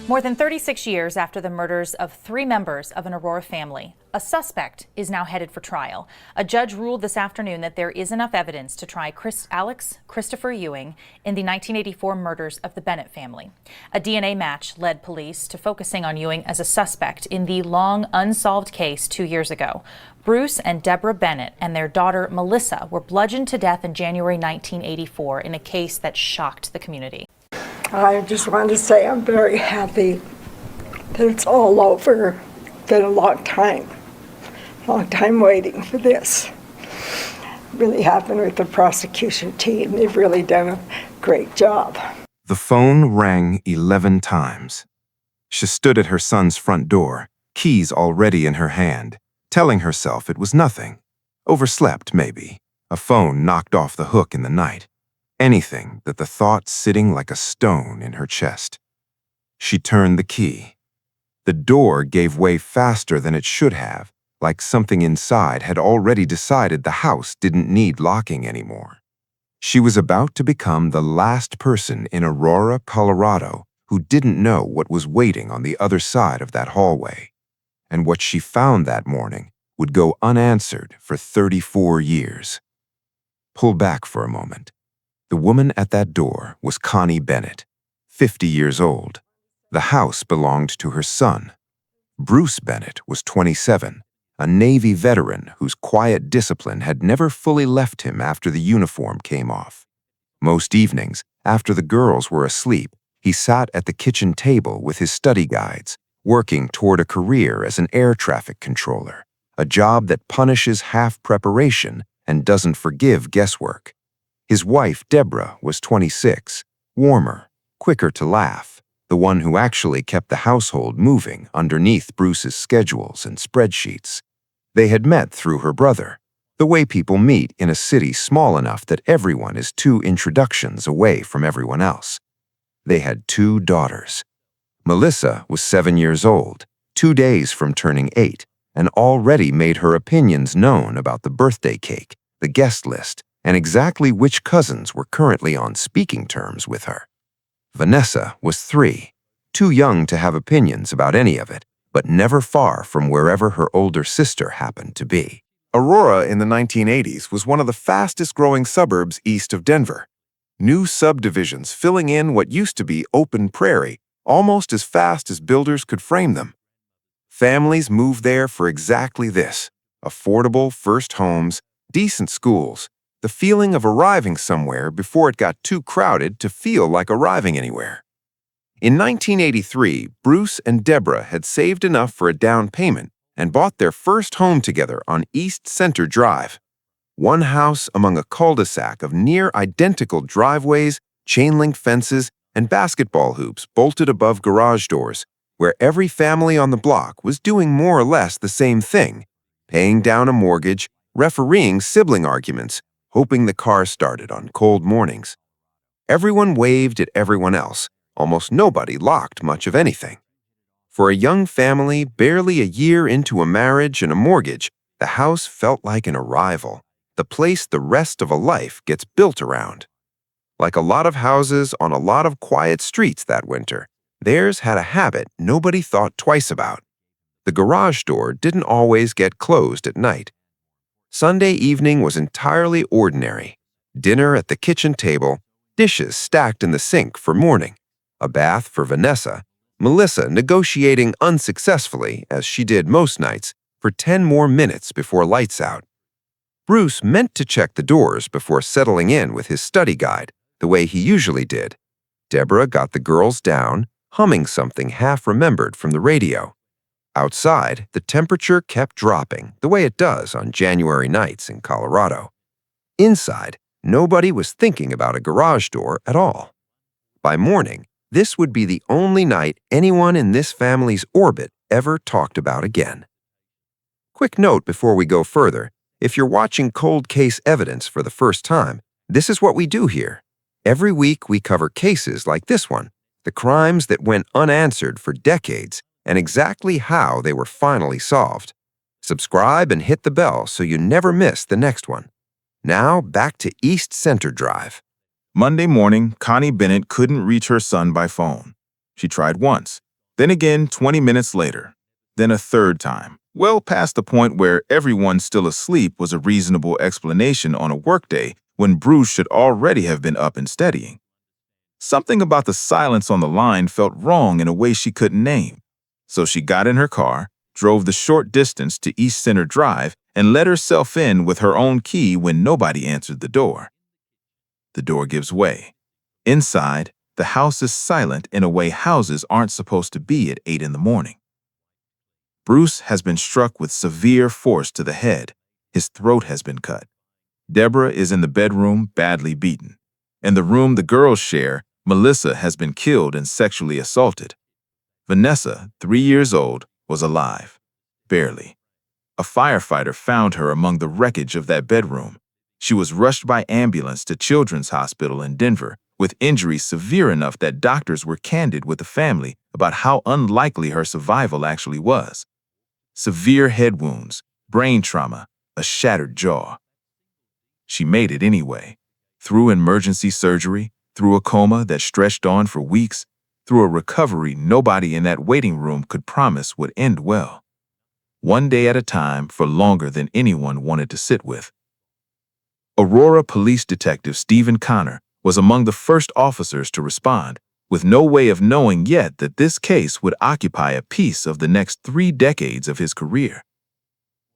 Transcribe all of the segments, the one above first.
More than 36 years after the murders of 3 members of an Aurora family, a suspect is now headed for trial. A judge ruled this afternoon that there is enough evidence to try Alex Christopher Ewing in the 1984 murders of the Bennett family. A DNA match led police to focusing on Ewing as a suspect in the long unsolved case 2 years ago. Bruce and Deborah Bennett and their daughter Melissa were bludgeoned to death in January 1984 in a case that shocked the community. I just want to say I'm very happy that it's all over. It's been a long time waiting for this. Really happened with the prosecution team. They've really done a great job. The phone rang 11 times. She stood at her son's front door, keys already in her hand, telling herself it was nothing. Overslept, maybe. A phone knocked off the hook in the night. Anything that the thought sitting like a stone in her chest. She turned the key. The door gave way faster than it should have, like something inside had already decided the house didn't need locking anymore. She was about to become the last person in Aurora, Colorado, who didn't know what was waiting on the other side of that hallway. And what she found that morning would go unanswered for 34 years. Pull back for a moment. The woman at that door was Connie Bennett, 50 years old. The house belonged to her son. Bruce Bennett was 27, a Navy veteran whose quiet discipline had never fully left him after the uniform came off. Most evenings, after the girls were asleep, he sat at the kitchen table with his study guides, working toward a career as an air traffic controller, a job that punishes half preparation and doesn't forgive guesswork. His wife, Deborah, was 26, warmer, quicker to laugh, the one who actually kept the household moving underneath Bruce's schedules and spreadsheets. They had met through her brother, the way people meet in a city small enough that everyone is 2 introductions away from everyone else. They had 2 daughters. Melissa was 7 years old, 2 days from turning 8, and already made her opinions known about the birthday cake, the guest list, and exactly which cousins were currently on speaking terms with her. Vanessa was 3, too young to have opinions about any of it, but never far from wherever her older sister happened to be. Aurora in the 1980s was one of the fastest-growing suburbs east of Denver. New subdivisions filling in what used to be open prairie almost as fast as builders could frame them. Families moved there for exactly this: affordable first homes, decent schools, the feeling of arriving somewhere before it got too crowded to feel like arriving anywhere. In 1983, Bruce and Deborah had saved enough for a down payment and bought their first home together on East Center Drive. One house among a cul-de-sac of near-identical driveways, chain-link fences, and basketball hoops bolted above garage doors, where every family on the block was doing more or less the same thing: paying down a mortgage, refereeing sibling arguments, hoping the car started on cold mornings. Everyone waved at everyone else. Almost nobody locked much of anything. For a young family, barely a year into a marriage and a mortgage, the house felt like an arrival, the place the rest of a life gets built around. Like a lot of houses on a lot of quiet streets that winter, theirs had a habit nobody thought twice about. The garage door didn't always get closed at night. Sunday evening was entirely ordinary. Dinner at the kitchen table, dishes stacked in the sink for morning, a bath for Vanessa, Melissa negotiating unsuccessfully, as she did most nights, for 10 more minutes before lights out. Bruce meant to check the doors before settling in with his study guide, the way he usually did. Deborah got the girls down, humming something half-remembered from the radio. Outside, the temperature kept dropping, the way it does on January nights in Colorado. Inside, nobody was thinking about a garage door at all. By morning, this would be the only night anyone in this family's orbit ever talked about again. Quick note before we go further: if you're watching Cold Case Evidence for the first time, this is what we do here. Every week we cover cases like this one, the crimes that went unanswered for decades, and exactly how they were finally solved. Subscribe and hit the bell so you never miss the next one. Now back to East Center Drive. Monday morning, Connie Bennett couldn't reach her son by phone. She tried once, Then again 20 minutes later. Then a third time. Well past the point where everyone still asleep was a reasonable explanation on a workday when Bruce should already have been up and steadying. Something about the silence on the line felt wrong in a way she couldn't name. So she got in her car, drove the short distance to East Center Drive, and let herself in with her own key when nobody answered the door. The door gives way. Inside, the house is silent in a way houses aren't supposed to be at 8 in the morning. Bruce has been struck with severe force to the head. His throat has been cut. Deborah is in the bedroom, badly beaten. In the room the girls share, Melissa has been killed and sexually assaulted. Vanessa, 3 years old, was alive. Barely. A firefighter found her among the wreckage of that bedroom. She was rushed by ambulance to Children's Hospital in Denver with injuries severe enough that doctors were candid with the family about how unlikely her survival actually was. Severe head wounds, brain trauma, a shattered jaw. She made it anyway, through emergency surgery, through a coma that stretched on for weeks, through a recovery nobody in that waiting room could promise would end well. One day at a time for longer than anyone wanted to sit with. Aurora Police Detective Stephen Connor was among the first officers to respond, with no way of knowing yet that this case would occupy a piece of the next 3 decades of his career.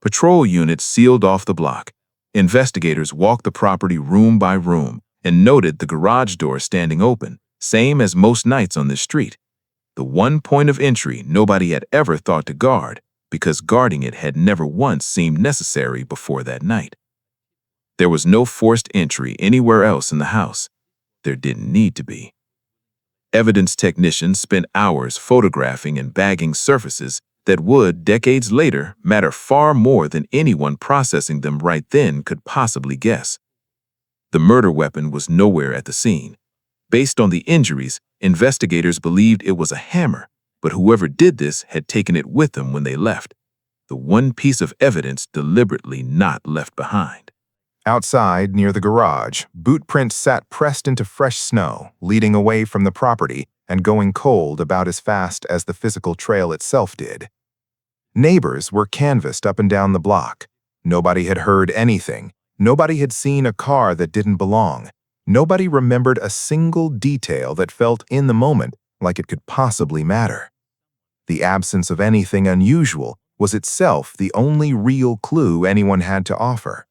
Patrol units sealed off the block. Investigators walked the property room by room and noted the garage door standing open, same as most nights on this street. The one point of entry nobody had ever thought to guard, because guarding it had never once seemed necessary before that night. There was no forced entry anywhere else in the house. There didn't need to be. Evidence technicians spent hours photographing and bagging surfaces that would, decades later, matter far more than anyone processing them right then could possibly guess. The murder weapon was nowhere at the scene. Based on the injuries, investigators believed it was a hammer, but whoever did this had taken it with them when they left. The one piece of evidence deliberately not left behind. Outside, near the garage, boot prints sat pressed into fresh snow, leading away from the property and going cold about as fast as the physical trail itself did. Neighbors were canvassed up and down the block. Nobody had heard anything. Nobody had seen a car that didn't belong. Nobody remembered a single detail that felt in the moment like it could possibly matter. The absence of anything unusual was itself the only real clue anyone had to offer.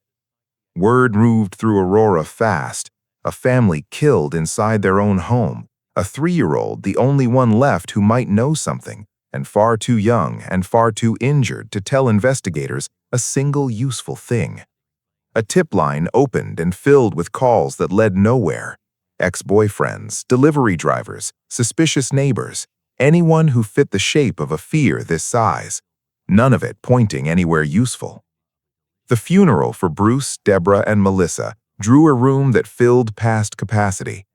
Word moved through Aurora fast. A family killed inside their own home. A 3-year-old, the only one left who might know something, and far too young and far too injured to tell investigators a single useful thing. A tip line opened and filled with calls that led nowhere. Ex-boyfriends, delivery drivers, suspicious neighbors, anyone who fit the shape of a fear this size. None of it pointing anywhere useful. The funeral for Bruce, Deborah, and Melissa drew a room that filled past capacity.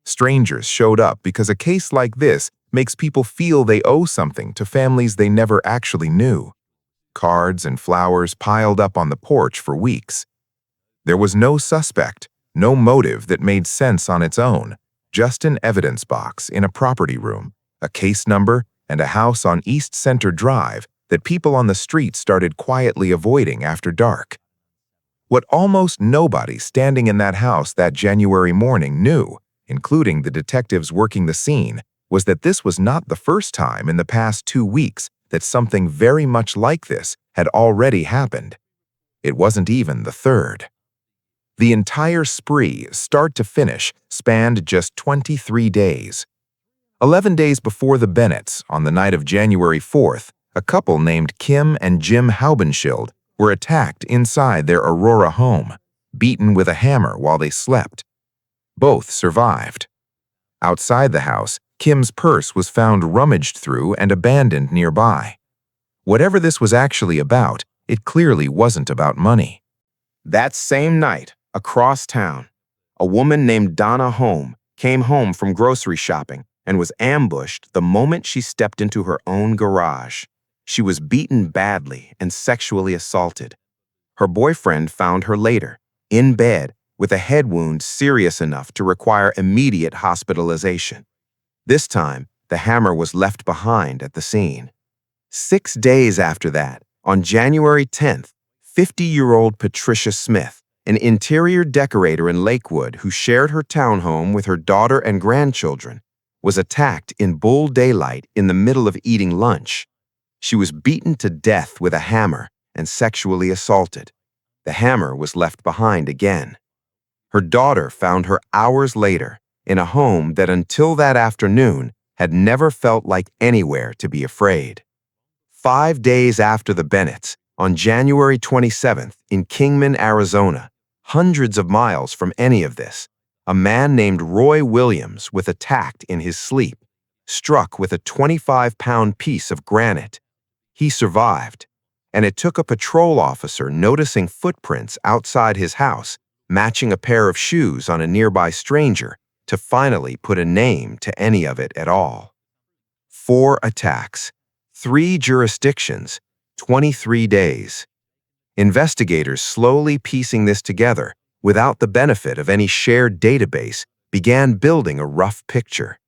Strangers showed up because a case like this makes people feel they owe something to families they never actually knew. Cards and flowers piled up on the porch for weeks. There was no suspect, no motive that made sense on its own, just an evidence box in a property room, a case number, and a house on East Center Drive that people on the street started quietly avoiding after dark. What almost nobody standing in that house that January morning knew, including the detectives working the scene, was that this was not the first time in the past 2 weeks that something very much like this had already happened. It wasn't even the third. The entire spree, start to finish, spanned just 23 days. 11 days before the Bennetts, on the night of January 4th, a couple named Kim and Jim Haubenschild were attacked inside their Aurora home, beaten with a hammer while they slept. Both survived. Outside the house, Kim's purse was found rummaged through and abandoned nearby. Whatever this was actually about, it clearly wasn't about money. That same night, across town, a woman named Donna Home came home from grocery shopping and was ambushed the moment she stepped into her own garage. She was beaten badly and sexually assaulted. Her boyfriend found her later, in bed, with a head wound serious enough to require immediate hospitalization. This time, The hammer was left behind at the scene. 6 days after that, on January 10th, 50-year-old Patricia Smith, an interior decorator in Lakewood who shared her townhome with her daughter and grandchildren, was attacked in bull daylight in the middle of eating lunch. She was beaten to death with a hammer and sexually assaulted. The hammer was left behind again. Her daughter found her hours later in a home that until that afternoon had never felt like anywhere to be afraid. 5 days after the Bennetts, on January 27th in Kingman, Arizona, hundreds of miles from any of this, a man named Roy Williams was attacked in his sleep, struck with a 25-pound piece of granite. He survived, and it took a patrol officer noticing footprints outside his house, matching a pair of shoes on a nearby stranger, to finally put a name to any of it at all. 4 attacks, 3 jurisdictions, 23 days. Investigators slowly piecing this together, without the benefit of any shared database, began building a rough picture.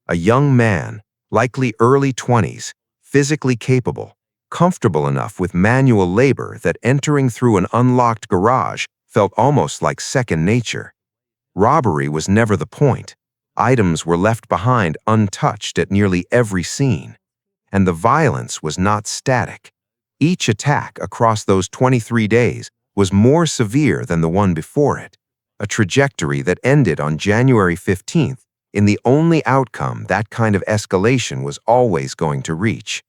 A young man, likely early 20s, physically capable, comfortable enough with manual labor that entering through an unlocked garage felt almost like second nature. Robbery was never the point. Items were left behind untouched at nearly every scene. And the violence was not static. Each attack across those 23 days was more severe than the one before it, a trajectory that ended on January 15th in the only outcome that kind of escalation was always going to reach.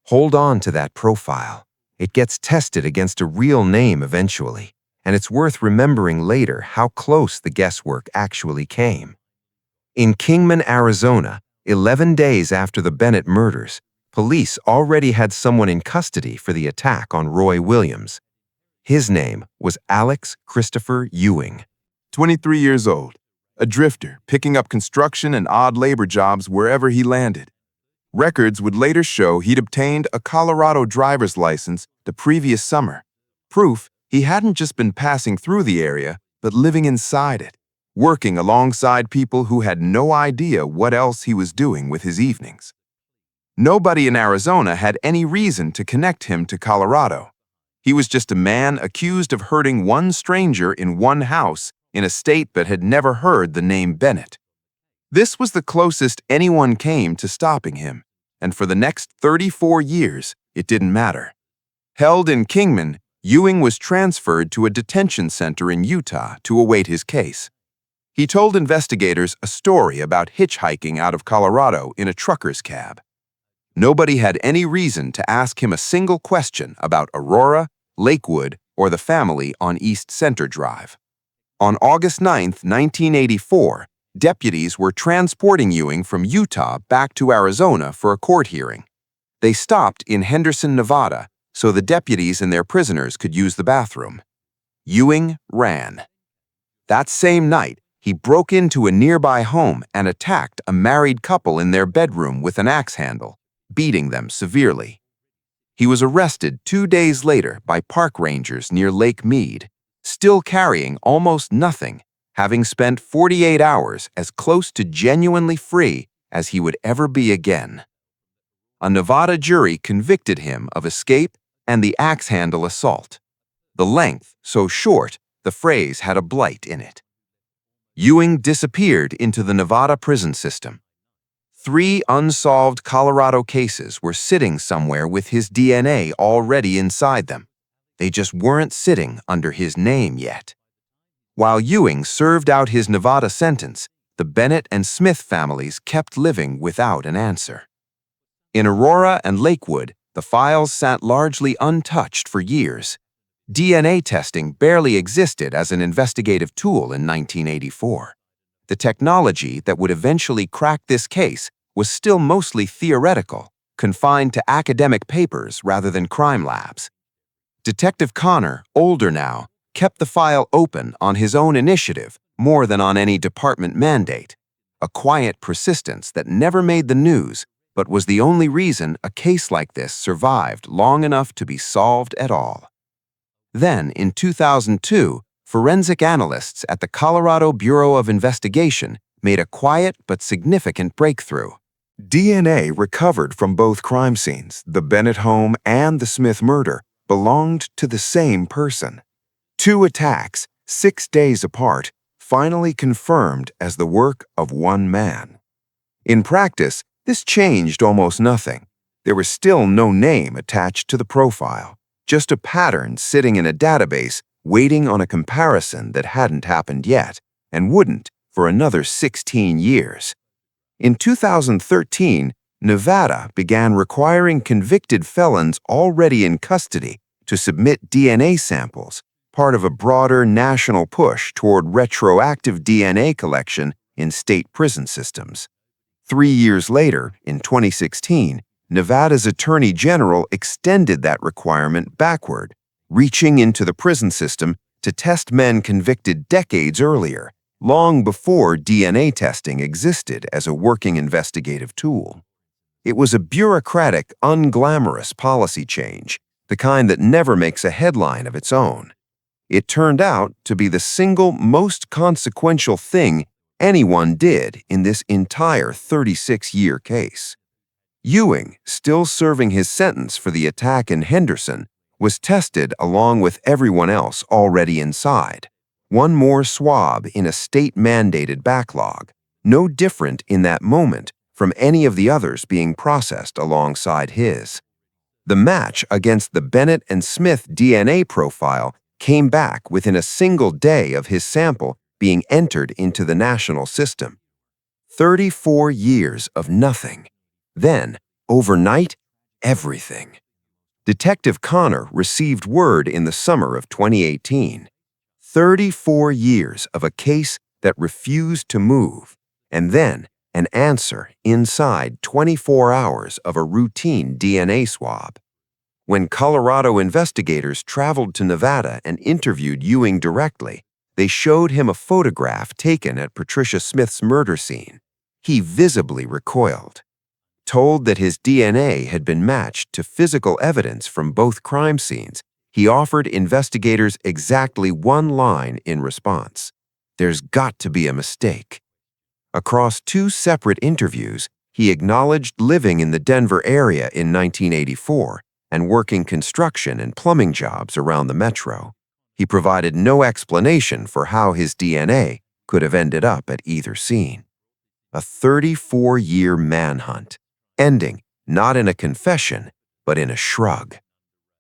Hold on to that profile. It gets tested against a real name eventually, and it's worth remembering later how close the guesswork actually came. In Kingman, Arizona, 11 days after the Bennett murders, police already had someone in custody for the attack on Roy Williams. His name was Alex Christopher Ewing. 23 years old, a drifter picking up construction and odd labor jobs wherever he landed. Records would later show he'd obtained a Colorado driver's license the previous summer, proof he hadn't just been passing through the area, but living inside it, working alongside people who had no idea what else he was doing with his evenings. Nobody in Arizona had any reason to connect him to Colorado. He was just a man accused of hurting one stranger in one house in a state that had never heard the name Bennett. This was the closest anyone came to stopping him, and for the next 34 years, it didn't matter. Held in Kingman, Ewing was transferred to a detention center in Utah to await his case. He told investigators a story about hitchhiking out of Colorado in a trucker's cab. Nobody had any reason to ask him a single question about Aurora, Lakewood, or the family on East Center Drive. On August 9, 1984, deputies were transporting Ewing from Utah back to Arizona for a court hearing. They stopped in Henderson, Nevada, so the deputies and their prisoners could use the bathroom. Ewing ran. That same night, he broke into a nearby home and attacked a married couple in their bedroom with an axe handle, beating them severely. He was arrested 2 days later by park rangers near Lake Mead, still carrying almost nothing, having spent 48 hours as close to genuinely free as he would ever be again. A Nevada jury convicted him of escape and the axe handle assault. The length so short, the phrase had a blight in it. Ewing disappeared into the Nevada prison system. 3 unsolved Colorado cases were sitting somewhere with his DNA already inside them. They just weren't sitting under his name yet. While Ewing served out his Nevada sentence, the Bennett and Smith families kept living without an answer. In Aurora and Lakewood, the files sat largely untouched for years. DNA testing barely existed as an investigative tool in 1984. The technology that would eventually crack this case was still mostly theoretical, confined to academic papers rather than crime labs. Detective Connor, older now, kept the file open on his own initiative more than on any department mandate, a quiet persistence that never made the news but was the only reason a case like this survived long enough to be solved at all. Then, in 2002, forensic analysts at the Colorado Bureau of Investigation made a quiet but significant breakthrough. DNA recovered from both crime scenes, the Bennett home and the Smith murder, belonged to the same person. 2 attacks, 6 days apart, finally confirmed as the work of one man. In practice, this changed almost nothing. There was still no name attached to the profile, just a pattern sitting in a database waiting on a comparison that hadn't happened yet and wouldn't for another 16 years. In 2013, Nevada began requiring convicted felons already in custody to submit DNA samples, part of a broader national push toward retroactive DNA collection in state prison systems. 3 years later, in 2016, Nevada's Attorney General extended that requirement backward, reaching into the prison system to test men convicted decades earlier, long before DNA testing existed as a working investigative tool. It was a bureaucratic, unglamorous policy change, the kind that never makes a headline of its own. It turned out to be the single most consequential thing anyone did in this entire 36-year case. Ewing, still serving his sentence for the attack in Henderson, was tested along with everyone else already inside. One more swab in a state-mandated backlog, no different in that moment from any of the others being processed alongside his. The match against the Bennett and Smith DNA profile came back within a single day of his sample being entered into the national system. 34 years of nothing. Then, overnight, everything. Detective Connor received word in the summer of 2018. 34 years of a case that refused to move, and then an answer inside 24 hours of a routine DNA swab. When Colorado investigators traveled to Nevada and interviewed Ewing directly, they showed him a photograph taken at Patricia Smith's murder scene. He visibly recoiled. Told that his DNA had been matched to physical evidence from both crime scenes, he offered investigators exactly one line in response: "There's got to be a mistake." Across 2 separate interviews, he acknowledged living in the Denver area in 1984 and working construction and plumbing jobs around the metro. He provided no explanation for how his DNA could have ended up at either scene. A 34-year manhunt, ending not in a confession, but in a shrug.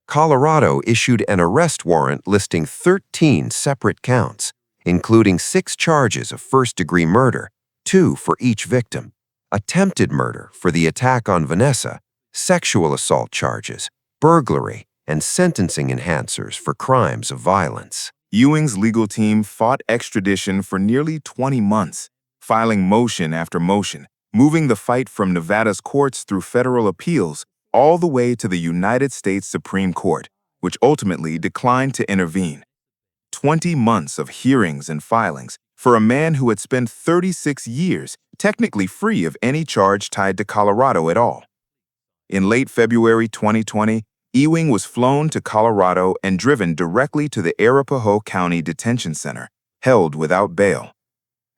Colorado issued an arrest warrant listing 13 separate counts, including 6 charges of first-degree murder, 2 for each victim, attempted murder for the attack on Vanessa, sexual assault charges, burglary, and sentencing enhancers for crimes of violence. Ewing's legal team fought extradition for nearly 20 months, filing motion after motion, moving the fight from Nevada's courts through federal appeals all the way to the United States Supreme Court, which ultimately declined to intervene. 20 months of hearings and filings for a man who had spent 36 years technically free of any charge tied to Colorado at all. In late February 2020, Ewing was flown to Colorado and driven directly to the Arapahoe County Detention Center, held without bail.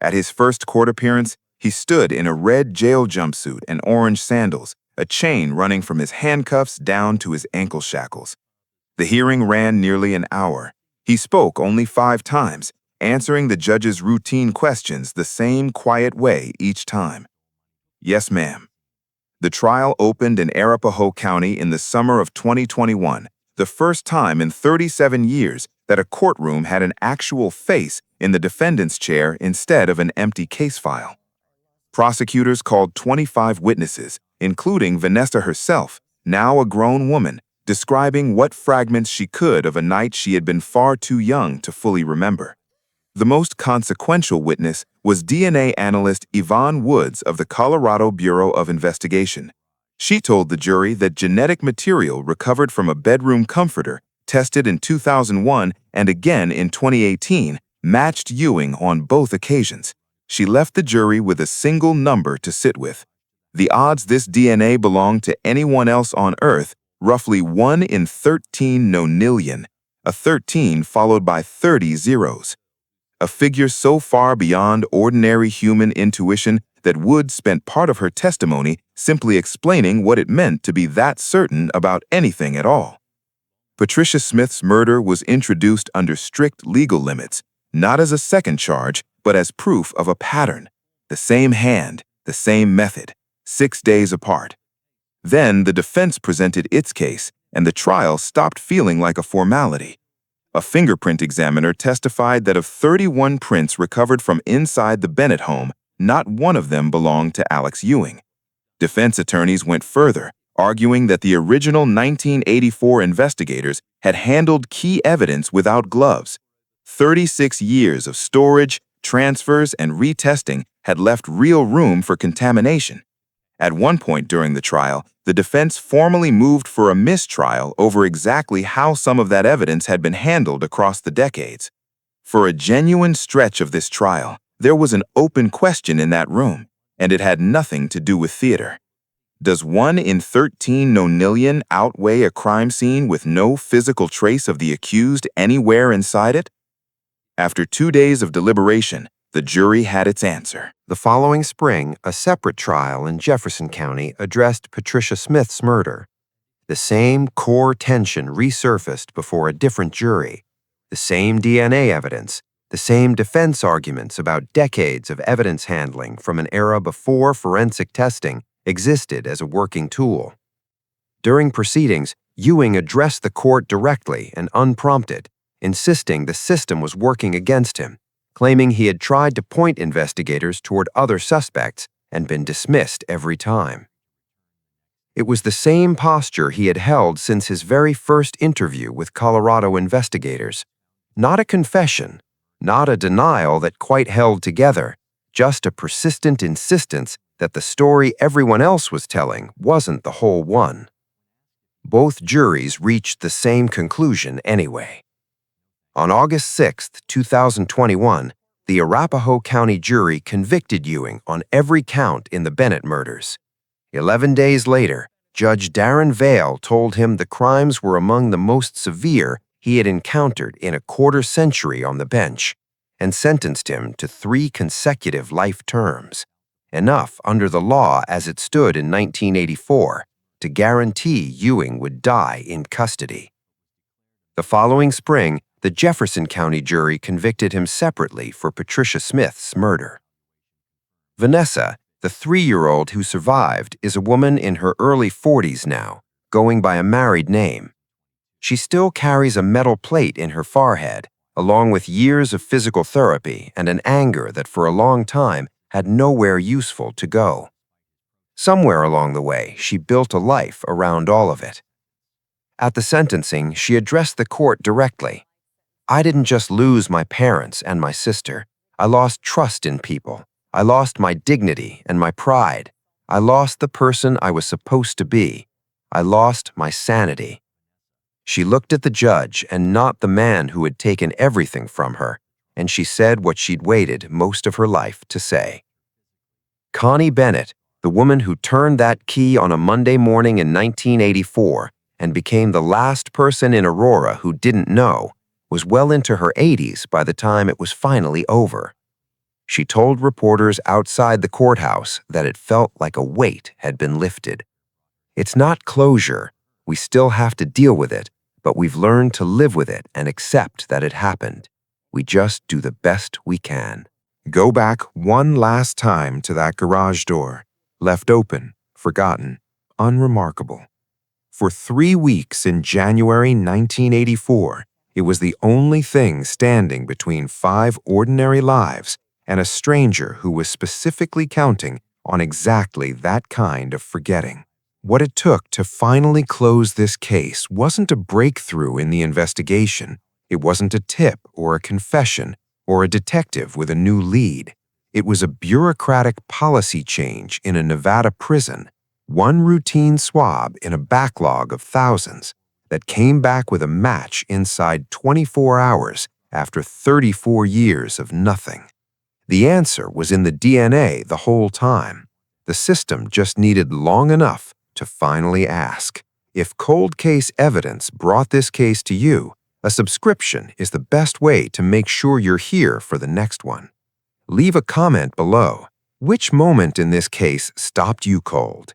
At his first court appearance, he stood in a red jail jumpsuit and orange sandals, a chain running from his handcuffs down to his ankle shackles. The hearing ran nearly an hour. He spoke only 5 times, answering the judge's routine questions the same quiet way each time. "Yes, ma'am." The trial opened in Arapahoe County in the summer of 2021, the first time in 37 years that a courtroom had an actual face in the defendant's chair instead of an empty case file. Prosecutors called 25 witnesses, including Vanessa herself, now a grown woman, describing what fragments she could of a night she had been far too young to fully remember. The most consequential witness was DNA analyst Yvonne Woods of the Colorado Bureau of Investigation. She told the jury that genetic material recovered from a bedroom comforter, tested in 2001 and again in 2018, matched Ewing on both occasions. She left the jury with a single number to sit with. The odds this DNA belonged to anyone else on Earth, roughly 1 in 13 nonillion, a 13 followed by 30 zeros. A figure so far beyond ordinary human intuition that Wood spent part of her testimony simply explaining what it meant to be that certain about anything at all. Patricia Smith's murder was introduced under strict legal limits, not as a second charge, but as proof of a pattern. The same hand, the same method, 6 days apart. Then the defense presented its case, and the trial stopped feeling like a formality. A fingerprint examiner testified that of 31 prints recovered from inside the Bennett home, not one of them belonged to Alex Ewing. Defense attorneys went further, arguing that the original 1984 investigators had handled key evidence without gloves. 36 years of storage, transfers, and retesting had left real room for contamination. At one point during the trial, the defense formally moved for a mistrial over exactly how some of that evidence had been handled across the decades. For a genuine stretch of this trial, there was an open question in that room, and it had nothing to do with theater. Does 1 in 13 nonillion outweigh a crime scene with no physical trace of the accused anywhere inside it? After 2 days of deliberation, the jury had its answer. The following spring, a separate trial in Jefferson County addressed Patricia Smith's murder. The same core tension resurfaced before a different jury. The same DNA evidence, the same defense arguments about decades of evidence handling from an era before forensic testing existed as a working tool. During proceedings, Ewing addressed the court directly and unprompted, insisting the system was working against him, claiming he had tried to point investigators toward other suspects and been dismissed every time. It was the same posture he had held since his very first interview with Colorado investigators. Not a confession, not a denial that quite held together, just a persistent insistence that the story everyone else was telling wasn't the whole one. Both juries reached the same conclusion anyway. On August 6, 2021, the Arapahoe County jury convicted Ewing on every count in the Bennett murders. 11 days later, Judge Darren Vale told him the crimes were among the most severe he had encountered in a quarter century on the bench, and sentenced him to 3 consecutive life terms, enough under the law as it stood in 1984 to guarantee Ewing would die in custody. The following spring, the Jefferson County jury convicted him separately for Patricia Smith's murder. Vanessa, the 3-year-old who survived, is a woman in her early 40s now, going by a married name. She still carries a metal plate in her forehead, along with years of physical therapy and an anger that for a long time had nowhere useful to go. Somewhere along the way, she built a life around all of it. At the sentencing, she addressed the court directly. "I didn't just lose my parents and my sister. I lost trust in people. I lost my dignity and my pride. I lost the person I was supposed to be. I lost my sanity." She looked at the judge and not the man who had taken everything from her, and she said what she'd waited most of her life to say. Connie Bennett, the woman who turned that key on a Monday morning in 1984 and became the last person in Aurora who didn't know, was well into her 80s by the time it was finally over. She told reporters outside the courthouse that it felt like a weight had been lifted. "It's not closure. We still have to deal with it, but we've learned to live with it and accept that it happened. We just do the best we can." Go back one last time to that garage door, left open, forgotten, unremarkable. For 3 weeks in January 1984, it was the only thing standing between 5 ordinary lives and a stranger who was specifically counting on exactly that kind of forgetting. What it took to finally close this case wasn't a breakthrough in the investigation. It wasn't a tip or a confession or a detective with a new lead. It was a bureaucratic policy change in a Nevada prison, one routine swab in a backlog of thousands that came back with a match inside 24 hours after 34 years of nothing. The answer was in the DNA the whole time. The system just needed long enough to finally ask. If cold case evidence brought this case to you, a subscription is the best way to make sure you're here for the next one. Leave a comment below. Which moment in this case stopped you cold?